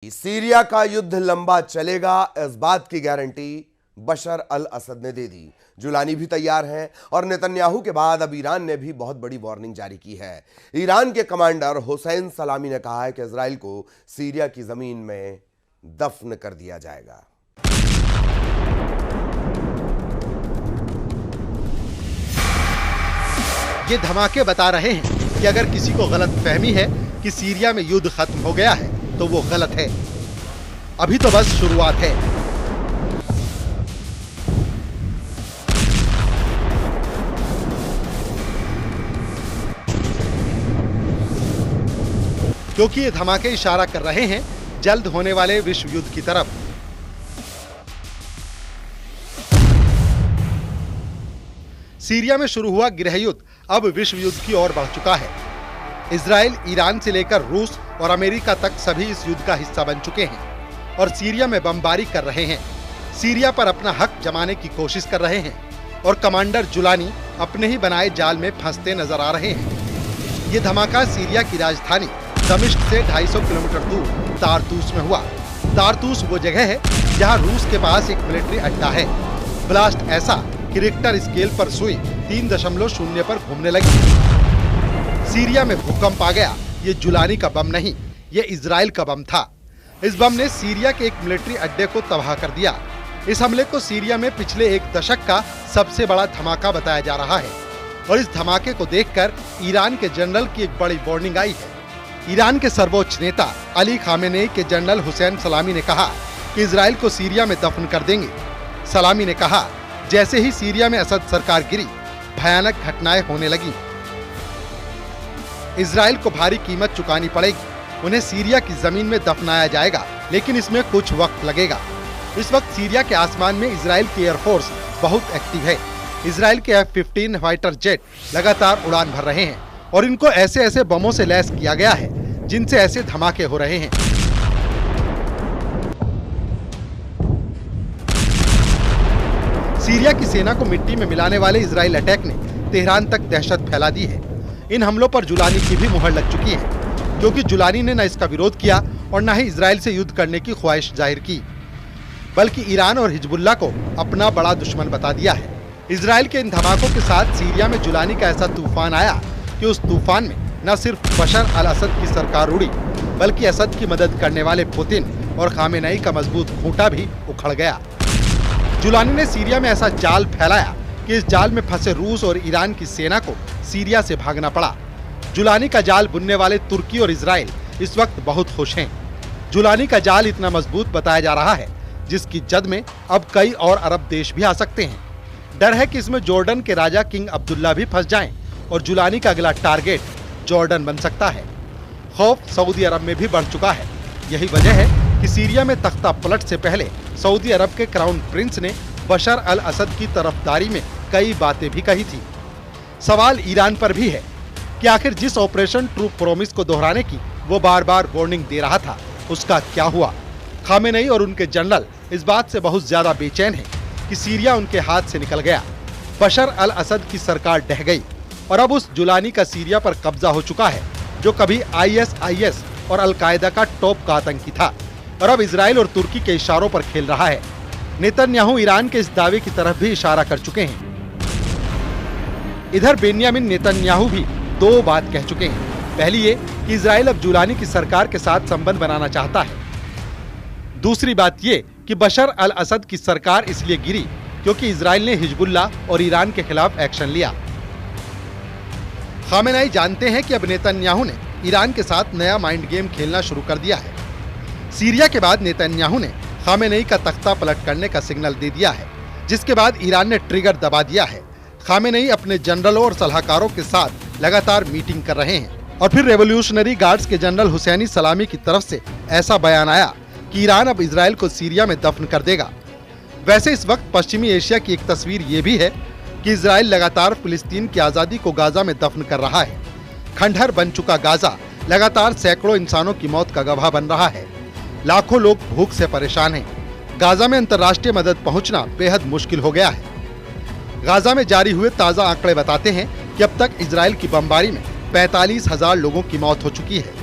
Syria का युद्ध लंबा चलेगा, इस बात की गारंटी बशर अल असद ने दे दी। जुलानी भी तैयार हैं और नेतन्याहू के बाद अब ईरान ने भी बहुत बड़ी वार्निंग जारी की है। ईरान के कमांडर हुसैन सलामी ने कहा है कि इजराइल को सीरिया की जमीन में दफन कर दिया जाएगा। ये धमाके बता रहे हैं कि अगर किसी को गलत फहमी है कि सीरिया में युद्ध खत्म हो गया है तो वो गलत है। अभी तो बस शुरुआत है। क्योंकि ये धमाके इशारा कर रहे हैं जल्द होने वाले विश्व युद्ध की तरफ। सीरिया में शुरू हुआ गृह युद्ध अब विश्व युद्ध की ओर बढ़ चुका है। इजराइल, ईरान से लेकर रूस और अमेरिका तक सभी इस युद्ध का हिस्सा बन चुके हैं और सीरिया में बमबारी कर रहे हैं। सीरिया पर अपना हक जमाने की कोशिश कर रहे हैं और कमांडर जुलानी अपने ही बनाए जाल में फंसते नजर आ रहे हैं। ये धमाका सीरिया की राजधानी दमिश्क से 250 किलोमीटर दूर तारतूस में हुआ। तारतूस वो जगह है जहां रूस के पास एक मिलिट्री अड्डा है। ब्लास्ट ऐसा कि रिक्टर स्केल पर सुई 3.0 पर घूमने लगी। सीरिया में भूकंप आ गया। ये जुलानी का बम नहीं, ये इजराइल का बम था। इस बम ने सीरिया के एक मिलिट्री अड्डे को तबाह कर दिया। इस हमले को सीरिया में पिछले एक दशक का सबसे बड़ा धमाका बताया जा रहा है और इस धमाके को देखकर ईरान के जनरल की एक बड़ी वार्निंग आई है। ईरान के सर्वोच्च नेता अली खामेनेई के जनरल हुसैन सलामी ने कहा कि इजराइल को सीरिया में दफन कर देंगे। सलामी ने कहा, जैसे ही सीरिया में असद सरकार गिरी, भयानक घटनाएं होने लगी। इजराइल को भारी कीमत चुकानी पड़ेगी। उन्हें सीरिया की जमीन में दफनाया जाएगा, लेकिन इसमें कुछ वक्त लगेगा। इस वक्त सीरिया के आसमान में इजराइल की एयरफोर्स बहुत एक्टिव है। इजराइल के F-15 फाइटर जेट लगातार उड़ान भर रहे हैं और इनको ऐसे ऐसे बमों से लैस किया गया है जिनसे ऐसे धमाके हो रहे हैं। सीरिया की सेना को मिट्टी में मिलाने वाले इजराइल अटैक ने तेहरान तक दहशत फैला दी है। इन हमलों पर जुलानी की भी मुहर लग चुकी है, क्योंकि जुलानी ने न इसका विरोध किया और न ही इजराइल से युद्ध करने की ख्वाहिश जाहिर की, बल्कि ईरान और हिजबुल्लाह को अपना बड़ा दुश्मन बता दिया है। इजराइल के इन धमाकों के साथ सीरिया में जुलानी का ऐसा तूफान आया कि उस तूफान में न सिर्फ बशर अल असद की सरकार उड़ी, बल्कि असद की मदद करने वाले पुतिन और खामेनेई का मजबूत खूंटा भी उखड़ गया। जुलानी ने सीरिया में ऐसा जाल फैलाया कि इस जाल में फंसे रूस और ईरान की सेना को सीरिया से भागना पड़ा। जुलानी का जाल बुनने वाले तुर्की और इजराइल इस वक्त बहुत खुश हैं। जुलानी का जाल इतना मजबूत बताया जा रहा है जिसकी जद में अब कई और अरब देश भी आ सकते हैं। डर है कि इसमें जॉर्डन के राजा किंग अब्दुल्ला भी फंस जाएं और जुलानी का अगला टारगेट जॉर्डन बन सकता है। खौफ सऊदी अरब में भी बढ़ चुका है। यही वजह है कि सीरिया में तख्ता पलट से पहले सऊदी अरब के क्राउन प्रिंस ने बशर अल असद की तरफदारी में कई बातें भी कही थी। सवाल ईरान पर भी है कि आखिर जिस ऑपरेशन ट्रू प्रॉमिस को दोहराने की वो बार बार वार्निंग दे रहा था, उसका क्या हुआ। खामेनेई और उनके जनरल इस बात से बहुत ज्यादा बेचैन हैं कि सीरिया उनके हाथ से निकल गया। बशर अल असद की सरकार ढह गई और अब उस जुलानी का सीरिया पर कब्जा हो चुका है, जो कभी ISIS और अल-कायदा का टॉप का आतंकी था और अब इजराइल और तुर्की के इशारों पर खेल रहा है। नेतन्याहू ईरान के इस दावे की तरफ भी इशारा कर चुके हैं। इधर बेन्यामिन नेतन्याहू भी दो बात कह चुके हैं। पहली ये कि इजराइल अब जुलानी की सरकार के साथ संबंध बनाना चाहता है। दूसरी बात ये कि बशर अल असद की सरकार इसलिए गिरी क्योंकि इजराइल ने हिजबुल्लाह और ईरान के खिलाफ एक्शन लिया। खामेनेई जानते हैं कि अब नेतन्याहू ने ईरान के साथ नया माइंड गेम खेलना शुरू कर दिया है। सीरिया के बाद नेतन्याहू ने खामेनेई का तख्ता पलट करने का सिग्नल दे दिया है, जिसके बाद ईरान ने ट्रिगर दबा दिया है। खामेनेई अपने जनरलों और सलाहकारों के साथ लगातार मीटिंग कर रहे हैं और फिर रेवोल्यूशनरी गार्ड्स के जनरल हुसैनी सलामी की तरफ से ऐसा बयान आया कि ईरान अब इजराइल को सीरिया में दफन कर देगा। वैसे इस वक्त पश्चिमी एशिया की एक तस्वीर ये भी है कि इजराइल लगातार फिलिस्तीन की आज़ादी को गाजा में दफन कर रहा है। खंडहर बन चुका गाजा लगातार सैकड़ों इंसानों की मौत का गवाह बन रहा है। लाखों लोग भूख से परेशान हैं। गाजा में अंतर्राष्ट्रीय मदद पहुंचना बेहद मुश्किल हो गया है। गाजा में जारी हुए ताज़ा आंकड़े बताते हैं कि अब तक इजराइल की बमबारी में 45,000 लोगों की मौत हो चुकी है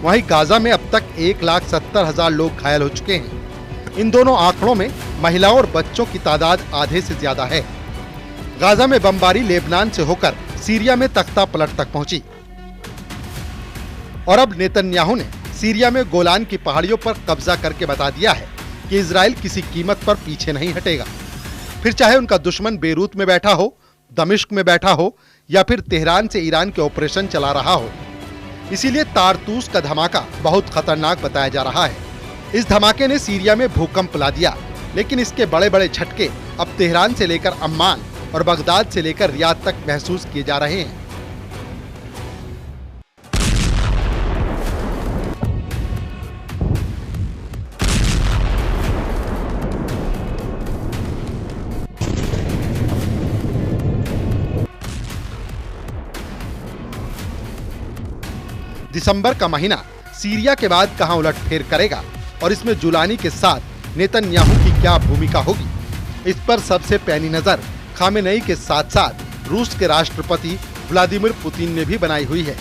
वहीं गाजा में अब तक 1,70,000 लोग घायल हो चुके हैं। इन दोनों आंकड़ों में महिलाओं और बच्चों की तादाद आधे से ज्यादा है। गाजा में बमबारी लेबनान से होकर सीरिया में तख्ता पलट तक पहुंची और अब नेतन्याहू ने सीरिया में गोलान की पहाड़ियों पर कब्जा करके बता दिया है कि इजराइल किसी कीमत पर पीछे नहीं हटेगा, फिर चाहे उनका दुश्मन बेरूत में बैठा हो, दमिश्क में बैठा हो या फिर तेहरान से ईरान के ऑपरेशन चला रहा हो। इसीलिए तारतूस का धमाका बहुत खतरनाक बताया जा रहा है। इस धमाके ने सीरिया में भूकंप ला दिया, लेकिन इसके बड़े बड़े झटके अब तेहरान से लेकर अम्मान और बगदाद से लेकर रियाद तक महसूस किए जा रहे हैं। दिसंबर का महीना सीरिया के बाद कहां उलटफेर करेगा और इसमें जुलानी के साथ नेतन्याहू की क्या भूमिका होगी, इस पर सबसे पैनी नजर खामेनेई के साथ साथ रूस के राष्ट्रपति व्लादिमीर पुतिन ने भी बनाई हुई है।